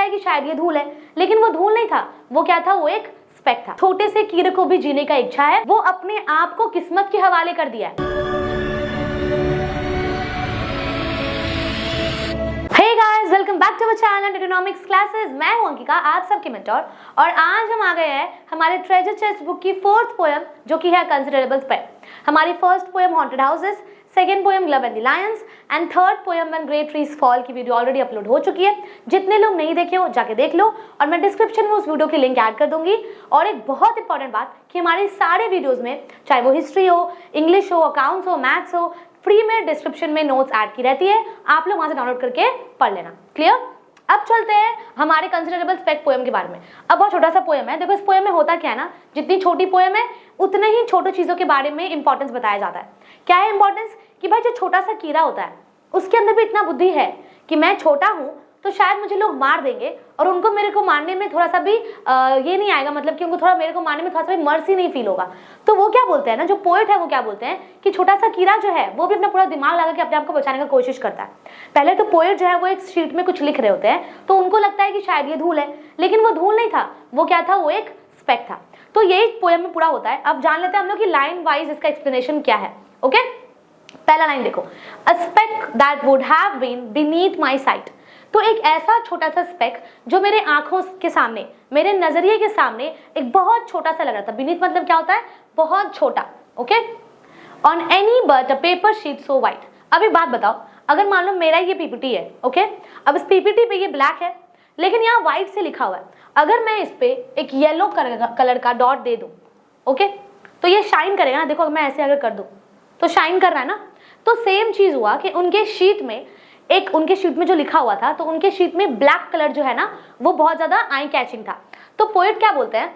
है कि शायद ये धूल है, लेकिन वो धूल नहीं था, वो क्या था, वो एक स्पेक था। छोटे से कीड़े को भी जीने का इच्छा है, वो अपने आप को किस्मत के हवाले कर दिया है। Hey guys, welcome back to our channel Economics Classes। मैं हूं अंकिका, आप सबकी मेंटोर, और आज हम आ गए हैं हमारे ट्रेजर चेस्ट बुक की फोर्थ पोएम, जो कि है कंसिडरेबल स्पेक। हमारी first poem haunted houses, second poem love and the Lions and third poem when great trees fall की वीडियो ऑलरेडी अपलोड हो चुकी है। जितने लोग नहीं देखे हो जाके देख लो, और मैं डिस्क्रिप्शन में उस वीडियो की लिंक ऐड कर दूंगी। और एक बहुत इंपॉर्टेंट बात कि हमारे सारे वीडियोस में, चाहे वो हिस्ट्री हो, इंग्लिश हो, अकाउंट्स हो, मैथ्स हो, फ्री में डिस्क्रिप्शन में नोट्स ऐड की रहती है, आप लोग वहां से डाउनलोड करके पढ़ लेना। क्लियर? अब चलते हैं हमारे कंसिडरेबल स्पेक पोएम के बारे में। अब बहुत छोटा सा पोएम है। देखो इस पोएम में होता क्या है ना, जितनी छोटी पोएम है उतने ही छोटी चीजों के बारे में इंपॉर्टेंस बताया जाता है। क्या है इंपॉर्टेंस? कि भाई जो छोटा सा कीड़ा होता है उसके अंदर भी इतना बुद्धि है कि मैं छोटा हूं तो शायद मुझे लोग मार देंगे, और उनको मेरे को मारने में थोड़ा सा भी ये नहीं आएगा, मतलब कि उनको थोड़ा मेरे को मारने में थोड़ा सा भी मर्सी नहीं फील होगा। तो वो क्या बोलते हैं ना, जो पोएट है वो क्या बोलते हैं कि छोटा सा कीड़ा जो है वो भी अपना पूरा दिमाग लगा के अपने आप को बचाने का कोशिश करता है। पहले तो पोएट जो है वो एक शीट में कुछ लिख रहे होते हैं, तो उनको लगता है कि शायद ये धूल है, लेकिन वो धूल नहीं था, वो क्या था, वो एक स्पेक था। तो यही पोएम में पूरा होता है। अब जान लेते हैं हम लोग कि लाइन वाइज इसका एक्सप्लेनेशन क्या है। ओके, पहला लाइन देखो, a speck that would have been beneath my sight. तो एक ऐसा छोटा सा स्पेक जो मेरे आंखों के सामने, मेरे नजरिए के सामने एक बहुत छोटा सा लग रहा था। बीनीथ मतलब क्या होता है, बहुत छोटा। Okay, on any but a paper sheet so white. अब एक बात बताओ, अगर मान लो मेरा ये पीपीटी है, ओके, अब इस पीपीटी पे ये ब्लैक है लेकिन यहाँ व्हाइट से लिखा हुआ है, अगर मैं इस पे एक येलो कलर का डॉट दे दूं, ओके, तो ये शाइन करेगा ना। देखो मैं ऐसे अगर कर दूं तो शाइन कर रहा है ना। तो सेम चीज हुआ कि उनके शीट में जो लिखा हुआ था, तो उनके शीट में ब्लैक कलर जो है ना वो बहुत ज्यादा आई कैचिंग था। तो पोएट क्या बोलते हैं,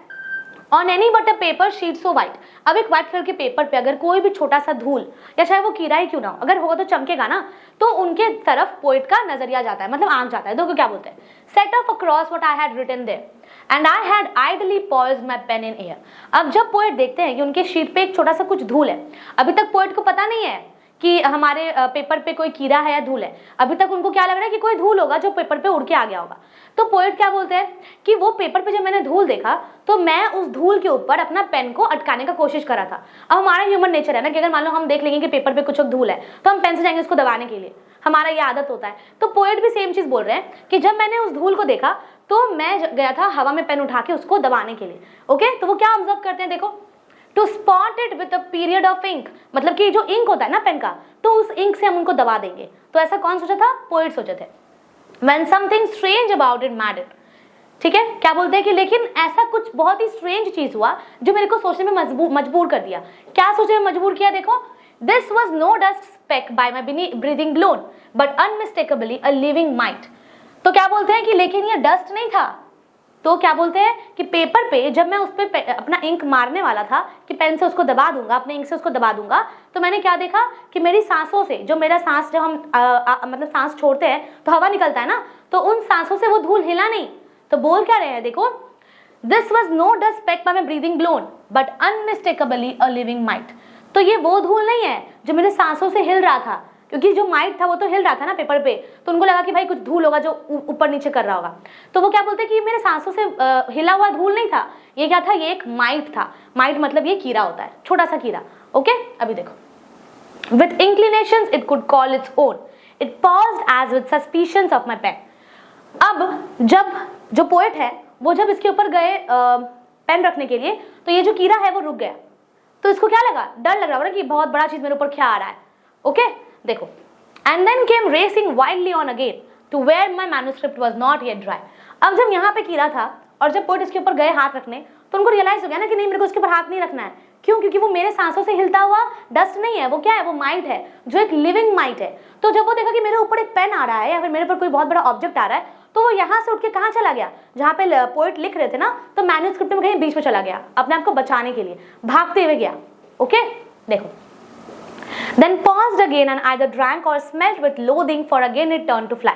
on any but a paper sheet so white. अब एक व्हाइट कलर के पेपर पे अगर कोई भी छोटा सा धूल, या चाहे वो कीड़ा ही क्यों ना हो, अगर होगा तो चमकेगा ना, तो उनके तरफ पोएट का नजरिया जाता है, मतलब आंख जाता है। देखो क्या बोलते हैं, set off across what I had written there and I had idly poised my pen in air. अब जब पोएट देखते हैं कि उनके शीट पे एक छोटा सा कुछ धूल है, अभी तक पोएट को पता नहीं है कि हमारे पेपर पे कोई कीड़ा है या धूल है, अभी तक उनको क्या लग रहा है कि कोई धूल होगा जो पेपर पे उड़ के आ गया होगा। तो पोएट क्या बोलते हैं कि वो पेपर पे जब मैंने धूल देखा तो मैं उस धूल के ऊपर अपना पेन को अटकाने का कोशिश कर रहा था। अब हमारा ह्यूमन नेचर है ना कि अगर मान लो हम देख लेंगे कि पेपर पे कुछ धूल है तो हम पेन से जाएंगे उसको दबाने के लिए, हमारा ये आदत होता है। तो पोएट भी सेम चीज बोल रहे हैं कि जब मैंने उस धूल को देखा तो मैं गया था हवा में पेन उठा के उसको दबाने के लिए। ओके, तो वो क्या ऑब्जर्व करते हैं, देखो, to spot it with a period of ink, मतलब कि जो इंक होता है ना पेन का, तो उस इंक से हम उनको दबा देंगे। तो ऐसा कौन सोचा था, पोएट सोचे थे। When something strange about it mattered, ठीक है, क्या बोलते हैं कि लेकिन ऐसा कुछ बहुत ही स्ट्रेंज चीज हुआ जो मेरे को सोचने में मजबूर कर दिया। क्या सोचने में मजबूर किया, देखो, this was no dust speck by my breathing blown but unmistakably a living might. तो क्या बोलते हैं कि लेकिन ये डस्ट नहीं था, तो क्या बोलते हैं कि पेपर पे जब मैं उस पे अपना इंक मारने वाला था कि पेन से उसको दबा दूंगा, अपने इंक से उसको दबा दूंगा, तो मैंने क्या देखा कि मेरी सांसों से, जो मेरा सांस, जब हम मतलब सांस छोड़ते हैं तो हवा निकलता है ना, तो उन सांसों से वो धूल हिला नहीं। तो बोल क्या रहे हैं, देखो, this was no dust speck by my breathing blown but unmistakably a living might. तो ये वो धूल नहीं है जो मेरे सांसों से हिल रहा था, क्योंकि जो माइट था वो तो हिल रहा था ना पेपर पे, तो उनको लगा कि भाई कुछ धूल होगा जो ऊपर नीचे कर रहा होगा। तो वो क्या बोलते हैं कि ये मेरे सांसों से हिला हुआ धूल नहीं था, ये क्या था, ये एक माइट था। माइट मतलब ये कीड़ा होता है, छोटा सा कीड़ा। ओके, अभी देखो, with inclinations it could call its own, it paused as with suspicions of my pen. अब जब जो पोएट है वो जब इसके ऊपर गए पेन रखने के लिए, तो ये जो कीड़ा है वो रुक गया। तो इसको क्या लगा, डर लग रहा है कि बहुत बड़ा चीज मेरे ऊपर क्या आ रहा है। ओके, देखो, and then came racing wildly on again to where my manuscript was not yet dry. अब जब यहाँ पे कीड़ा था और जब पोएट इसके ऊपर गए हाथ रखने, तो उनको रियलाइज हो गया ना कि नहीं, मेरे को इसके ऊपर हाथ नहीं रखना है। क्यों? क्योंकि वो मेरे सांसों से हिलता हुआ डस्ट नहीं है, वो क्या है, वो माइट है, जो एक लिविंग माइट है। तो जब वो देखा कि मेरे ऊपर एक पेन आ रहा है या फिर मेरे ऊपर कोई बहुत बड़ा ऑब्जेक्ट आ रहा है, तो वो यहाँ से उठ के कहाँ चला गया, जहाँ पे पोएट लिख रहे थे ना, तो मैन्युस्क्रिप्ट में कहीं बीच में चला गया, अपने आप को बचाने के लिए भागते हुए गया। ओके, देखो, then paused again and either drank or smelt with loathing, for again it turned to fly,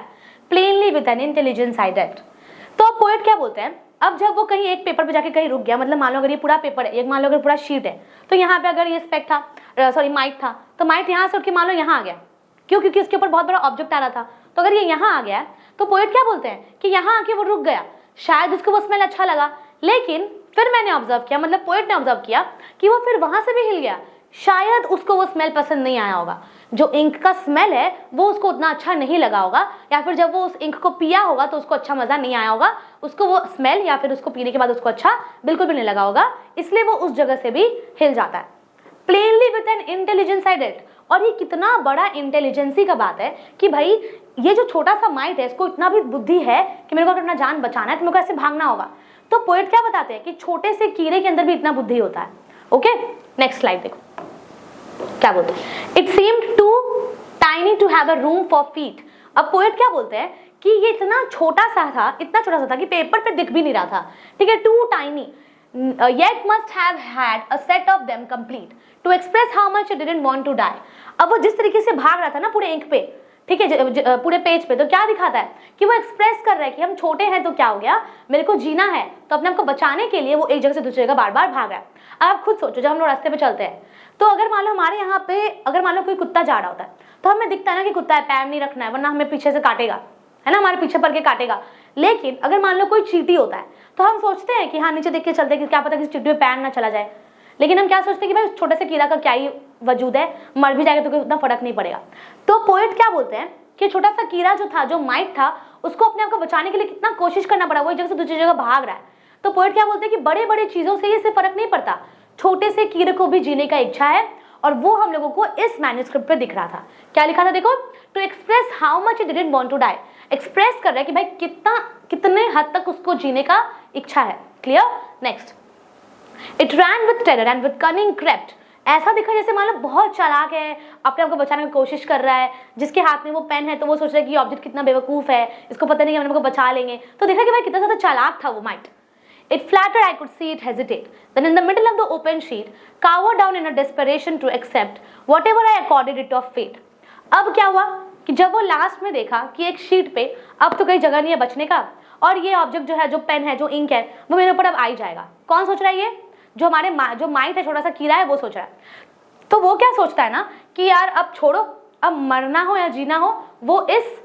plainly with an intelligence I read। तो अब पोएट क्या बोलते हैं, अब जब वो कहीं एक पेपर पे जाके कहीं रुक गया, मतलब मान लो अगर ये पूरा पेपर है, एक मान लो अगर पूरा शीट है, तो यहाँ पे अगर ये स्पेक था, सॉरी माइट था, तो माइट यहाँ से उठ के मान लो यहाँ आ गया। क्यों? क्योंकि उसके ऊपर बहुत बड़ा ऑब्जेक्ट आ रहा था। तो अगर ये यहाँ आ गया तो पोएट क्या बोलते हैं कि यहाँ आके वो रुक गया, शायद उसको वो स्मेल अच्छा लगा, लेकिन फिर मैंने ऑब्जर्व किया, मतलब पोएट ने ऑब्जर्व किया कि वो फिर वहां से भी हिल गया, शायद उसको वो स्मेल पसंद नहीं आया होगा, जो इंक का स्मेल है वो उसको उतना अच्छा नहीं लगा होगा, या फिर जब वो उस इंक को पिया होगा तो उसको अच्छा मजा नहीं आया होगा, उसको वो स्मेल या फिर उसको पीने के बाद उसको अच्छा बिल्कुल भी नहीं लगा होगा, इसलिए वो उस जगह से भी हिल जाता है। Plainly with N intelligence I did, और ये कितना बड़ा इंटेलिजेंसी का बात है कि भाई ये जो छोटा सा माइट है इसको इतना भी बुद्धि है कि मेरे को अगर अपना जान बचाना है तो मेरे को ऐसे भागना होगा। तो पोएट क्या बताते हैं कि छोटे से कीड़े के अंदर भी इतना बुद्धि होता है। ओके, नेक्स्ट स्लाइड देखो क्या बोलते हैं, it seemed too tiny to have a room for feet. अब पोएट क्या बोलते हैं कि ये इतना छोटा सा था, इतना छोटा सा था कि पेपर पे दिख भी नहीं रहा था, ठीक है, too tiny yet must have had a set of them complete to express how much it didn't want to die। अब वो जिस तरीके से भाग रहा था ना पूरे इंक पे, ठीक है, पूरे पेज पे, तो क्या दिखाता है कि वो एक्सप्रेस कर रहा है कि हम छोटे हैं तो क्या हो गया, मेरे को जीना है, तो अपने आप को बचाने के लिए वो एक जगह से दूसरी जगह बार बार भाग रहा है। अब आप खुद सोचो, जब हम लोग रास्ते पे चलते हैं तो अगर मान लो हमारे यहाँ पे अगर मान लो कोई कुत्ता जा रहा होता है तो हमें दिखता है ना कि कुत्ता है, पैर नहीं रखना है वरना हमें पीछे से काटेगा, है ना, हमारे पीछे पड़ के काटेगा। लेकिन अगर मान लो कोई चींटी होता है तो हम सोचते हैं कि हाँ नीचे देख के चलते हैं कि क्या पता किसी चींटी में पैर ना चला जाए, लेकिन हम क्या सोचते हैं कि भाई छोटे से कीड़ा का क्या ही वजूद है, मर भी जाएगा तो कोई उतना फर्क नहीं पड़ेगा। तो पोएट क्या बोलते हैं कि छोटा सा कीड़ा जो था, जो माइट था, उसको अपने आप को बचाने के लिए कितना कोशिश करना पड़ा, वो एक जगह से दूसरी जगह भाग रहा है। तो पोएट क्या बोलते हैं कि बड़े बड़े चीजों से ये फर्क नहीं पड़ता, छोटे से कीड़े को भी जीने का इच्छा है, और वो हम लोगों को इस मैन्युस्क्रिप्ट पे दिख रहा था। क्या लिखा था देखो, to express how much it didn't want to die, express कर रहा है कि भाई कितने हद तक उसको जीने का इच्छा है। Clear, next, it ran with terror and with cunning crept, ऐसा दिखा जैसे मान लो बहुत चालाक है, अपने आप को बचाने की कोशिश कर रहा है, जिसके हाथ में वो पेन है तो वो सोच रहा है कि ऑब्जेक्ट कितना बेवकूफ है, इसको पता नहीं कि हम लोग को बचा लेंगे, तो देखा कि भाई कितना ज्यादा चालाक था वो might. It flattered I could see it hesitate. Then in the middle of the open sheet, cowered down in a desperation to accept whatever I accorded it of fate. अब क्या हुआ कि जब वो लास्ट में देखा कि एक शीट पे अब तो कहीं जगह नहीं है बचने का, और ये ऑब्जेक्ट जो है, जो पेन है, जो इंक है, वो मेरे ऊपर अब आ ही जाएगा। कौन सोच रहा है ये? जो हमारे जो माइट है, छोटा सा कीड़ा है, वो सोच रहा है। तो वो क्या सोचता है ना कि यार अब छोड़ो, अब मरना हो या जीना हो वो इस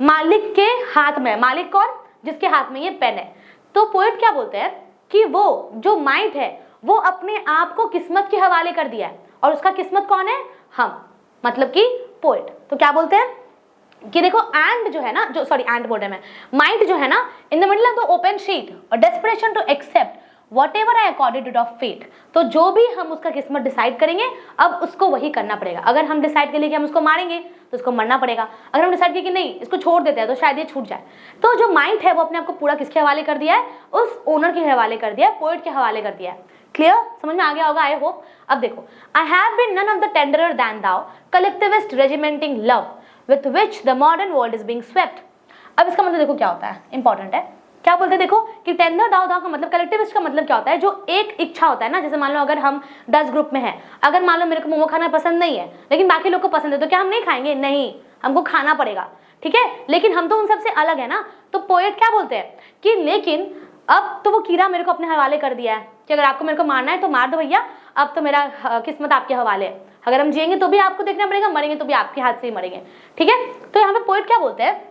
मालिक के हाथ में है। मालिक कौन? जिसके हाथ में ये पेन है। तो पोएट क्या बोलते हैं कि वो जो माइट है वो अपने आप को किस्मत के हवाले कर दिया है, और उसका किस्मत कौन है? हम, मतलब कि पोएट। तो क्या बोलते हैं कि देखो एंड जो है ना, जो सॉरी एंड बोल रहे हैं, माइट जो है ना, in the middle of the open sheet और desperation to accept whatever I accorded it of fate, तो जो भी हम उसका किस्मत डिसाइड करेंगे अब उसको वही करना पड़ेगा। अगर हम डिसाइड कर लिए कि हम उसको मारेंगे तो उसको मरना पड़ेगा, अगर हम डिसाइड किए कि नहीं इसको छोड़ देते हैं तो शायद ये छूट जाए। तो जो माइट है वो अपने आप को पूरा किसके हवाले कर दिया है? उस ओनर के हवाले कर दिया है, पोएट के हवाले कर दिया है। क्लियर, समझ में आ गया होगा आई होप। अब देखो, I have been none of the tenderer than thou, collectivist regimenting love with which the modern world is being swept. अब इसका मतलब देखो क्या होता है, इंपॉर्टेंट है। क्या बोलते हैं देखो कि टेंडर दाव दाव का मतलब, कलेक्टिविस्ट का मतलब क्या होता है? जो एक इच्छा होता है ना, जैसे मान लो अगर हम 10 ग्रुप में हैं, अगर मान लो मेरे को मोमो खाना पसंद नहीं है लेकिन बाकी लोग को पसंद है, तो क्या हम नहीं खाएंगे? नहीं, हमको खाना पड़ेगा, ठीक है, लेकिन हम तो उन सबसे अलग है ना। तो पोएट क्या बोलते हैं कि लेकिन अब तो वो कीड़ा मेरे को अपने हवाले कर दिया है कि अगर आपको मेरे को मारना है तो मार दो भैया, अब तो मेरा किस्मत आपके हवाले है, अगर हम जिएंगे तो भी आपको देखना पड़ेगा, मरेंगे तो भी आपके हाथ से ही मरेंगे, ठीक है। तो यहाँ पे पोएट क्या बोलते हैं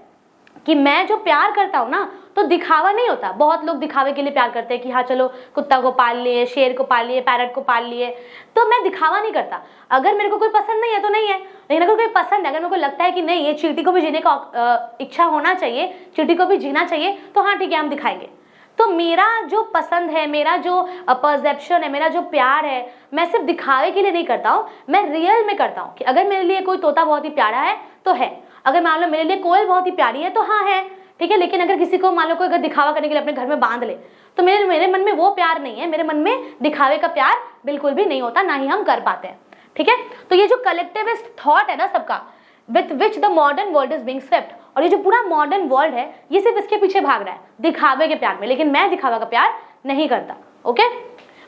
कि मैं जो प्यार करता हूँ ना, तो दिखावा नहीं होता। बहुत लोग दिखावे के लिए प्यार करते हैं कि हाँ चलो कुत्ता को पाल लिए, शेर को पाल लिए, पैरट को पाल लिए, तो मैं दिखावा नहीं करता। अगर मेरे को कोई पसंद नहीं है तो नहीं है, लेकिन अगर कोई पसंद है, अगर मेरे को लगता है कि नहीं ये चींटी को भी जीने का इच्छा होना चाहिए, चींटी को भी जीना चाहिए, तो हाँ ठीक है हम दिखाएंगे। तो मेरा जो पसंद है, मेरा जो परसेप्शन है, मेरा जो प्यार है, मैं सिर्फ दिखावे के लिए नहीं करता हूँ, मैं रियल में करता हूँ। कि अगर मेरे लिए कोई तोता बहुत ही प्यारा है तो है, अगर मान लो मेरे लिए कोयल बहुत ही प्यारी है तो हाँ है, ठीक है। लेकिन अगर किसी को मान लो कोई अगर दिखावा करने के लिए अपने घर में बांध ले, तो मेरे मन में वो प्यार नहीं है, मेरे मन में दिखावे का प्यार बिल्कुल भी नहीं होता, ना ही हम कर पाते हैं, ठीक है। तो ये जो कलेक्टिविस्ट थॉट है ना सबका, with which the modern world is being swept, और ये जो पूरा मॉडर्न वर्ल्ड है ये सिर्फ इसके पीछे भाग रहा है, दिखावे के प्यार में, लेकिन मैं दिखावा का प्यार नहीं करता, okay.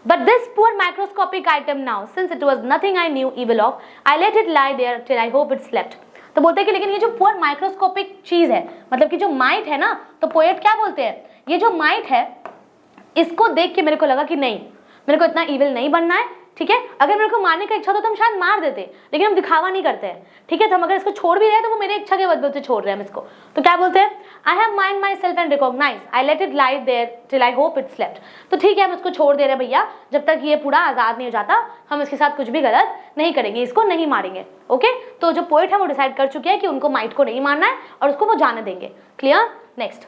But this poor microscopic item now, since it was nothing I knew evil of, I let it lie there till I hope it slept. तो बोलते हैं कि लेकिन ये जो पुअर माइक्रोस्कोपिक चीज है, मतलब कि जो माइट है ना, तो पोएट क्या बोलते हैं, ये जो माइट है इसको देख के मेरे को लगा कि नहीं, मेरे को इतना इविल नहीं बनना है, ठीक है, अगर मेरे को मारने का इच्छा होता तो हम शायद मार देते, लेकिन हम दिखावा नहीं करते हैं, ठीक है। तो हम अगर इसको छोड़ भी रहे हैं तो वो मेरे इच्छा के बदले से छोड़ रहे हैं हम इसको, तो क्या बोलते हैं, I have mind myself and recognize, I let it lie there till I hope it slept. तो ठीक है, हम इसको छोड़ दे रहे हैं भैया, जब तक ये पूरा आजाद नहीं हो जाता हम इसके साथ कुछ भी गलत नहीं करेंगे, इसको नहीं मारेंगे। ओके, तो जो पोएट है वो डिसाइड कर चुके हैं कि उनको माइट को नहीं मारना है और उसको वो जाने देंगे। Clear? Next,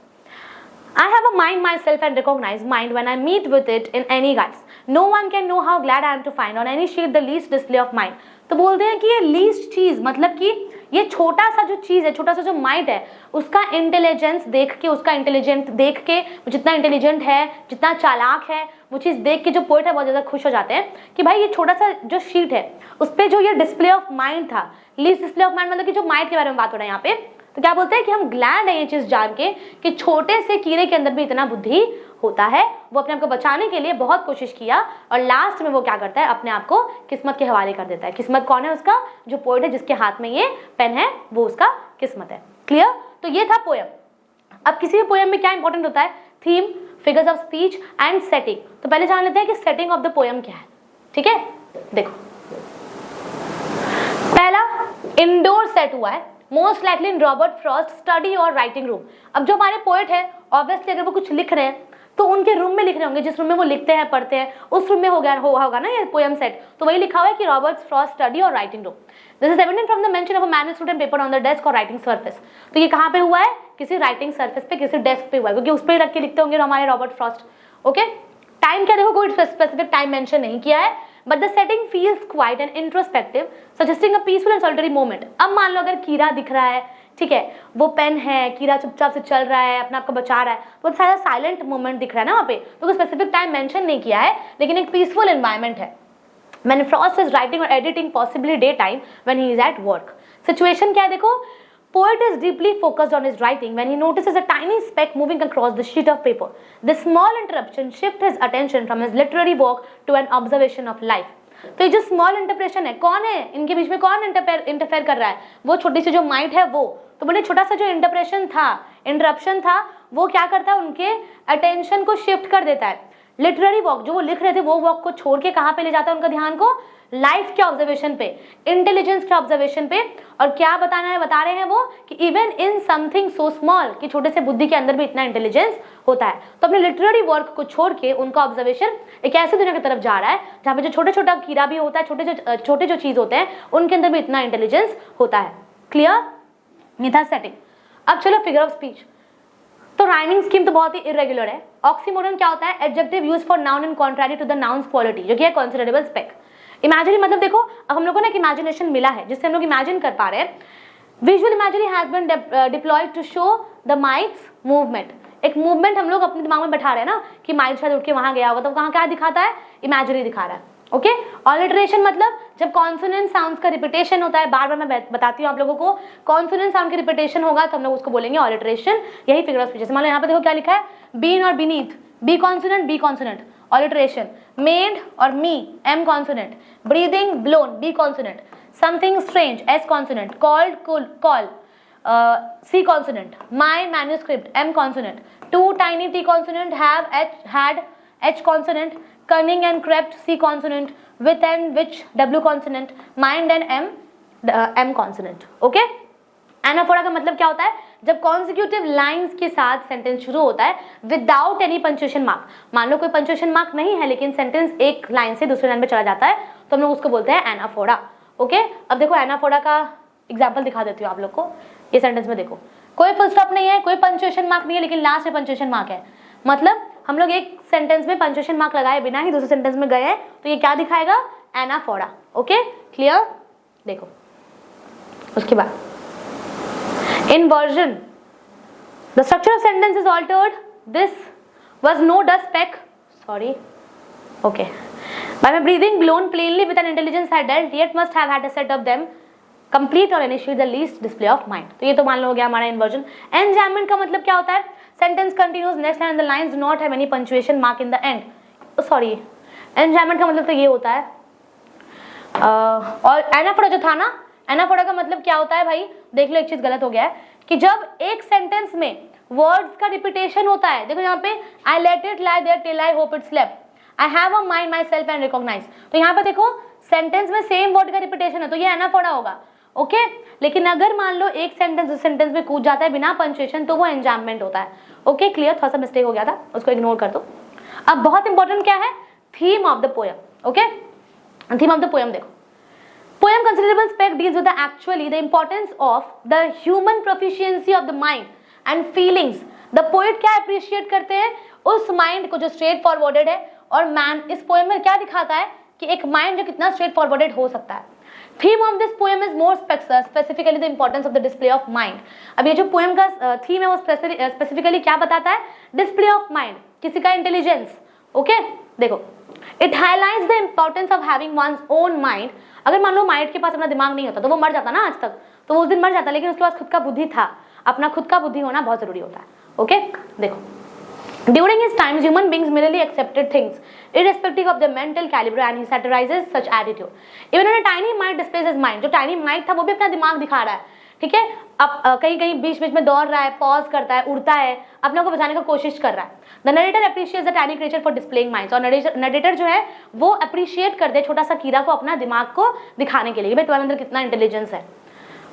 I have a mind myself and recognize mind when I meet with it in any guise. No one can know how glad I am to find on any sheet the least display of mind. तो बोलते हैं कि ये least चीज मतलब कि ये छोटा सा जो चीज है, छोटा सा जो माइंड है, उसका इंटेलिजेंस देख के, उसका इंटेलिजेंट देख के, जितना इंटेलिजेंट है, जितना चालाक है, वो चीज देख के जो पोएट है बहुत ज्यादा खुश हो जाते हैं कि भाई ये छोटा सा जो शीट है उस पर जो ये डिस्प्ले ऑफ माइंड था, लीस्ट डिस्प्ले ऑफ माइंड मतलब कि जो माइंड के बारे में बात हो रहा है यहाँ पे, तो क्या बोलते हैं कि हम ग्लैड है ये चीज जान के कि छोटे से कीड़े के अंदर भी इतना बुद्धि होता है। वो अपने आप को बचाने के लिए बहुत कोशिश किया और लास्ट में वो क्या करता है, अपने आप को किस्मत के हवाले कर देता है। किस्मत कौन है उसका? जो पोएट है जिसके हाथ में ये पेन है, वो उसका किस्मत है। क्लियर? तो ये था पोएम। अब किसी भी पोएम में क्या इंपॉर्टेंट होता है? Theme, figures of speech and setting. तो पहले जान लेते हैं कि सेटिंग ऑफ द पोएम क्या है। ठीक है, देखो पहला इंडोर सेट हुआ है, मोस्ट लाइकली इन रॉबर्ट फ्रॉस्ट स्टडी और राइटिंग रूम। अब जो हमारे पोएट है ऑब्वियसली अगर वो कुछ लिख रहे हैं तो उनके रूम में लिख रहे होंगे, जिस रूम में वो लिखते हैं पढ़ते हैं उस रूम में होगा ना ये पोएम सेट। तो वही लिखा हुआ है कि रॉबर्ट फ्रॉस्ट स्टडी और writing room. This is evident from the mention of a manuscript and paper on the desk और राइटिंग सरफेस। तो ये कहाँ पे हुआ है? किसी राइटिंग सरफेस पे, किसी डेस्क पे हुआ है, क्योंकि उस पर रख के लिखते होंगे हमारे रॉबर्ट फ्रॉस्ट। ओके, टाइम क्या देखो, कोई स्पेसिफिक टाइम मेंशन नहीं किया है, but the setting feels quiet and introspective suggesting a peaceful and solitary moment. अब मान लो अगर कीड़ा दिख रहा है, ठीक है, वो पेन है, कीड़ा चुपचाप से चल रहा है, अपने आप को बचा रहा है, बहुत सारा साइलेंट मोमेंट दिख रहा है ना वहाँ पे, तो कोई स्पेसिफिक टाइम मेंशन नहीं किया है, लेकिन एक पीसफुल एनवायरनमेंट है। When Frost is writing or editing, possibly daytime when he is at work. Situation क्या है देखो, poet is deeply focused on his writing when he notices a tiny speck moving across the sheet of paper. This small interruption shifts his attention from his literary work to an observation of life. तो ये जो small interpretation है, कौन है इनके बीच में, कौन interfere कर रहा है? वो छोटी सी जो माइंड है वो। तो बोले छोटा सा जो इंटरप्रेशन था, इंटरप्शन था, वो क्या करता है, उनके अटेंशन को शिफ्ट कर देता है। लिटरेरी वर्क जो वो लिख रहे थे वो वर्क को छोड़ के कहाँ पे ले जाता है उनका ध्यान को? लाइफ के ऑब्जर्वेशन पे, इंटेलिजेंस के ऑब्जर्वेशन पे। और क्या बताना है, बता रहे हैं वो कि even in something so small, कि छोटे से बुद्धि के अंदर भी इतना इंटेलिजेंस होता है। तो अपने लिटरेरी वर्क को छोड़ के उनका ऑब्जर्वेशन एक ऐसी दुनिया की तरफ जा रहा है जहाँ पे जो छोटे छोटा कीड़ा भी होता है, छोटे जो चीज होते हैं उनके अंदर भी इतना इंटेलिजेंस होता है। क्लियर? ये था सेटिंग। अब चलो फिगर ऑफ स्पीच। तो राइमिंग स्कीम तो बहुत ही इरेगुलर है। ऑक्सीमोरन क्या होता है? Adjective use for noun and contrary to the noun's quality, जो कि है कंसिडरेबल स्पेक। इमेजिनरी मतलब देखो, अब हम लोगों को ना एक इमेजिनेशन मिला है जिससे हम लोग इमेजिन कर पा रहे हैं। Visual imaginary has been deployed to show the mite's movement. एक मूवमेंट हम लोग अपने दिमाग में बैठा रहे हैं ना कि माइट शायद उठ के वहां गया होगा, तो कहाँ क्या दिखाता है? इमेजिनरी दिखा रहा है। ओके, ऑलिटरेशन मतलब जब कॉन्सोनेंट साउंड्स का रिपीटेशन होता है, बार बार मैं बताती हूँ आप लोगों को, कॉन्सोनेंट साउंड की रिपीटेशन होगा तो हम लोग उसको बोलेंगे ऑलिटरेशन। यही फिगर ऑफ स्पीच। मान लो यहाँ पे देखो क्या लिखा है, बीन और beneath, B consonant B consonant, alliteration. Made और me, M consonant, breathing, blown, B consonant, something strange, S consonant, called, call, C consonant, my manuscript, M consonant, two tiny T consonant have had H consonant, cunning and crept, C consonant, with and which, W consonant, mind and M consonant. Okay? Anaphora का मतलब क्या होता है? जब consecutive lines के साथ sentence शुरू होता है विदाउट एनी पंक्चुएशन मार्क। मान लो कोई पंक्चुएशन मार्क नहीं है लेकिन सेंटेंस एक लाइन से दूसरे लाइन में चला जाता है तो हम लोग उसको बोलते हैं एनाफोरा। ओके, अब देखो एनाफोरा का एग्जाम्पल दिखा देती हूँ आप लोग को। ये सेंटेंस में देखो, कोई फुल स्टॉप नहीं है, कोई पंक्चुएशन मार्क नहीं है, लेकिन लास्ट में पंक्चुएशन मार्क है। मतलब हम लोग एक सेंटेंस में पंक्चुएशन मार्क लगाए बिना ही दूसरे सेंटेंस में गए हैं तो ये क्या दिखाएगा? एनाफोरा। Okay, clear? देखो उसके बाद inversion, the structure of sentence is altered. This was no dust speck, sorry, okay, by my breathing blown plainly with an intelligence I dealt, yet must have had a set of them complete or initiate the least display of mind. तो ये तो मान लो हो गया हमारा inversion. Enjambment का मतलब क्या होता है? Sentence continues next line and the lines do not have any punctuation mark in the end. Sorry, enjambment का मतलब तो ये होता है। और एनाफोरा जो था ना, एनाफोरा का मतलब क्या होता है भाई? देख लो एक चीज गलत हो गया है कि जब एक सेंटेंस में वर्ड्स का रिपीटेशन होता है, देखो यहाँ पे I let it lie there till I hope it slept, I have a mind myself and recognize. तो यहाँ पे देखो सेंटेंस में सेम वर्ड का रिपीटेशन है तो ये एनाफोरा होगा, ओके। लेकिन अगर मान लो एक सेंटेंस उस सेंटेंस में कूद जाता है बिना पंक्चुएशन तो वो एंजाम्पमेंट होता है, ओके। क्लियर, थोड़ा सा मिस्टेक हो गया था, उसको इग्नोर कर दो। अब बहुत इंपॉर्टेंट क्या है, theme of the poem, okay. Theme of the poem देखो, poem considerable spec deals with the importance of the human proficiency of the mind and feelings। the poet क्या appreciate करते हैं, उस mind को जो straight forwarded है, और man इस poem में क्या दिखाता है कि एक mind जो कितना straight forwarded हो सकता है। theme of this poem is more specifically the importance of the display of mind। अब ये जो poem का theme है वो specifically क्या बताता है, display of mind, किसी का intelligence, ओके। देखो, it highlights the importance of having one's own mind। अगर मान लो माइंड के पास अपना दिमाग नहीं होता तो वो मर जाता ना आज तक, तो वो उस दिन मर जाता, लेकिन उसके पास खुद का बुद्धि था, अपना खुद का बुद्धि होना बहुत जरूरी होता है, ओके। देखो, during his times human beings merely accepted things irrespective of their mental caliber and he satirizes such attitude even when a tiny mind displays his mind। जो टाइनी माइंड था वो भी अपना दिमाग दिखा रहा है, ठीक है। अब कहीं कहीं बीच बीच में दौड़ रहा है, पॉज करता है, उड़ता है, अपने को बचाने की कोशिश कर रहा है। The narrator appreciates the tiny creature for displaying minds. और नरेटर जो है वो अप्रिशिएट करते हैं छोटा सा कीड़ा को अपना दिमाग को दिखाने के लिए, भाई तुम्हारे अंदर कितना इंटेलिजेंस है,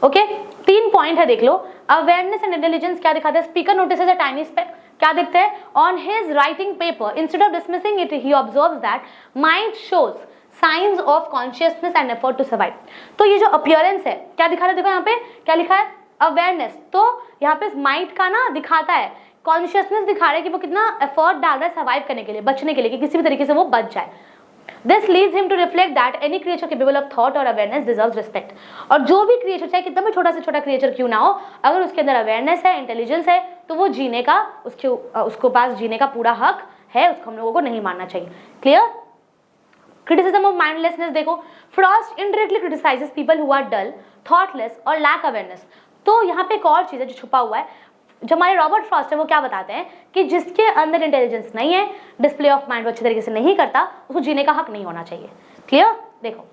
ओके। 3 पॉइंट है, देख लो। अवेयरनेस एंड इंटेलिजेंस क्या दिखाते हैं, speaker notices a tiny speck, क्या देखते हैं, on his writing paper instead of dismissing it he observes that mind shows science of consciousness and effort to survive. तो ये जो अपीयरेंस है क्या दिखा रहा है, देखो यहाँ पे क्या लिखा है, अवेयरनेस। तो यहाँ पे माइंड का ना दिखाता है, कॉन्शियसनेस दिखा रहा है कि वो कितना एफर्ट डाल रहा है सर्वाइव करने के लिए, बचने के लिए, कि किसी भी तरीके से वो बच जाए। This leads him to reflect that any creature capable of thought or awareness deserves respect। और जो भी क्रिएचर, चाहे कितना भी छोटा से छोटा क्रिएचर क्यों ना हो, अगर उसके अंदर अवेयरनेस है, इंटेलिजेंस है, तो वो जीने का, उसको पास जीने का पूरा हक है, उसको हम लोगों को नहीं मानना चाहिए। क्लियर। क्रिटिसिज्म ऑफ माइंडलेसनेस देखो, Frost indirectly criticizes people who are dull, thoughtless और लैक अवेयरनेस। तो यहाँ पे एक और चीज है जो छुपा हुआ है, जो हमारे रॉबर्ट फ्रॉस्ट है वो क्या बताते हैं कि जिसके अंदर इंटेलिजेंस नहीं है, डिस्प्ले ऑफ माइंड वो अच्छी तरीके से नहीं करता, उसको जीने का हक नहीं होना चाहिए। क्लियर। देखो,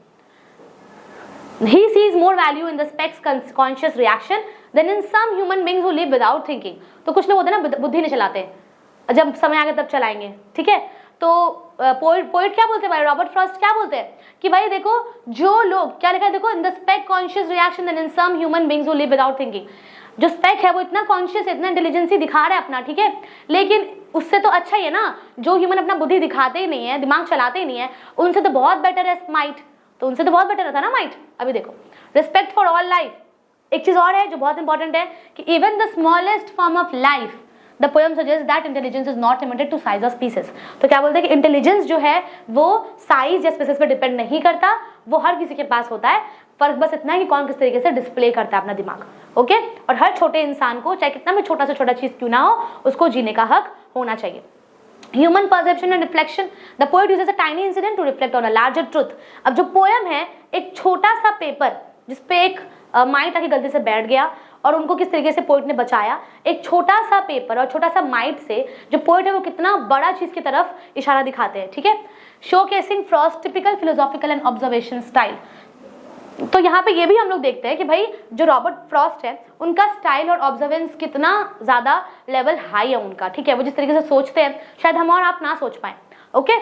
he sees more value in the speck's conscious reaction than in some human beings who live without thinking। तो कुछ लोग होते हैं ना बुद्धि नहीं चलाते हैं, जब समय आगे तब चलाएंगे, ठीक है। तो पोइट क्या बोलते हैं भाई, रॉबर्ट फ्रॉस्ट क्या बोलते हैं कि भाई देखो, जो लोग, क्या लिखा है देखो, in the speck conscious reaction than in some human beings who live without thinking. जो स्पेक है वो इतना कॉन्शियस है, इतना इंटेलिजेंसी दिखा रहा है अपना, ठीक है, लेकिन उससे तो अच्छा ही है ना जो ह्यूमन अपना बुद्धि दिखाते ही नहीं है, दिमाग चलाते ही नहीं है, उनसे तो बहुत बेटर है माइट, तो उनसे तो बहुत बेटर होता है ना माइट। अभी देखो, रिस्पेक्ट फॉर ऑल लाइफ। एक चीज और है जो बहुत इंपॉर्टेंट है कि even the smallest form of life the poem suggest that intelligence is not limited to size of species. तो क्या बोलते हैं कि इंटेलिजेंस जो है वो साइज या स्पीसीज पे डिपेंड नहीं करता, वो हर किसी के पास होता है, फर्क बस इतना है कि कौन किस तरीके से डिस्प्ले करता है अपना दिमाग, ओके। और हर छोटे इंसान को, चाहे कितना भी छोटा से छोटा चीज क्यों ना हो, उसको जीने का हक होना चाहिए। Human perception and reflection, the poet uses a tiny incident to reflect on a larger truth। अब जो पोएम है, एक छोटा सा पेपर जिसपे एक माइट आके गलती से बैठ गया और उनको किस तरीके से पोइट ने बचाया, एक छोटा सा पेपर और छोटा सा माइट से जो पोइट है वो कितना बड़ा चीज की तरफ इशारा दिखाते हैं, ठीक है। Showcasing Frost typical philosophical and observation style. तो यहाँ पे ये भी हम लोग देखते हैं कि भाई जो रॉबर्ट फ्रॉस्ट है उनका स्टाइल और ऑब्जर्वेंस कितना ज्यादा लेवल हाई है उनका, ठीक है। वो जिस तरीके से सोचते हैं शायद हम और आप ना सोच पाए, ओके।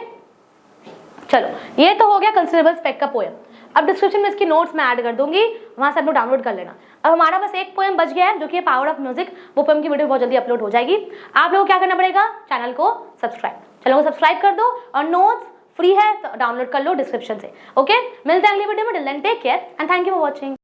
चलो, ये तो हो गया कंसिडरेबल स्पेक का पोएम। अब डिस्क्रिप्शन में इसकी नोट्स मैं ऐड कर दूंगी, वहां से आप लोग डाउनलोड कर लेना। अब हमारा बस एक पोएम बच गया है जो कि पावर ऑफ म्यूजिक, वो पोएम की वीडियो बहुत जल्दी अपलोड हो जाएगी। आप लोगों को क्या करना पड़ेगा, चैनल को सब्सक्राइब कर दो और नोट्स फ्री है तो डाउनलोड कर लो डिस्क्रिप्शन से, ओके। मिलते हैं अगली वीडियो में, till then take care and thank you for watching.